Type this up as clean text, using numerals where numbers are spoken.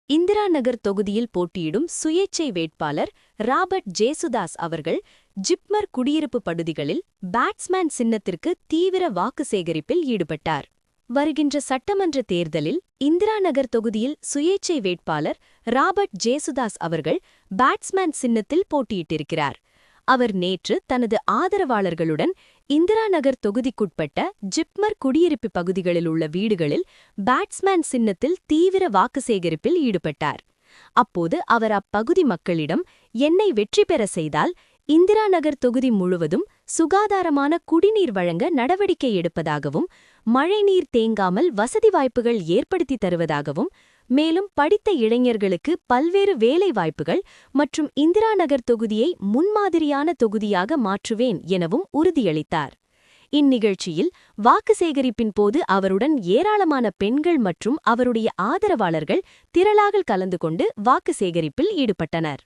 இந்திரா நகர் தொகுதியில் போட்டியிடும் சுயேச்சை வேட்பாளர் ராபர்ட் ஜேசுதாஸ் அவர்கள் ஜிப்மர் குடியிருப்பு பகுதிகளில் பேட்ஸ்மேன் சின்னத்திற்கு தீவிர வாக்கு சேகரிப்பில் ஈடுபட்டார். வருகின்ற சட்டமன்ற தேர்தலில் இந்திரா நகர் தொகுதியில் சுயேச்சை வேட்பாளர் ராபர்ட் ஜேசுதாஸ் அவர்கள் பேட்ஸ்மேன் சின்னத்தில் போட்டியிட்டிருக்கிறார். அவர் நேற்று தனது ஆதரவாளர்களுடன் இந்திரா நகர் தொகுதிக்குட்பட்ட ஜிப்மர் குடியிருப்பு பகுதிகளில் உள்ள வீடுகளில் பேட்ஸ்மேன் சின்னத்தில் தீவிர வாக்கு சேகரிப்பில் ஈடுபட்டார். அப்போது அவர் அப்பகுதி மக்களிடம் என்னை வெற்றி பெற செய்தால் இந்திரா நகர் தொகுதி முழுவதும் சுகாதாரமான குடிநீர் வழங்க நடவடிக்கை எடுப்பதாகவும் மழைநீர் தேங்காமல் வசதி வாய்ப்புகள் ஏற்படுத்தி தருவதாகவும் மேலும் படித்த இளைஞர்களுக்கு பல்வேறு வேலை வாய்ப்புகள் மற்றும் இந்திரா நகர் தொகுதியை முன்மாதிரியான தொகுதியாக மாற்றுவேன் எனவும் உறுதியளித்தார். இந்நிகழ்ச்சியில் வாக்கு சேகரிப்பின் போது அவருடன் ஏராளமான பெண்கள் மற்றும் அவருடைய ஆதரவாளர்கள் திரளாக கலந்து கொண்டு வாக்கு சேகரிப்பில் ஈடுபட்டனர்.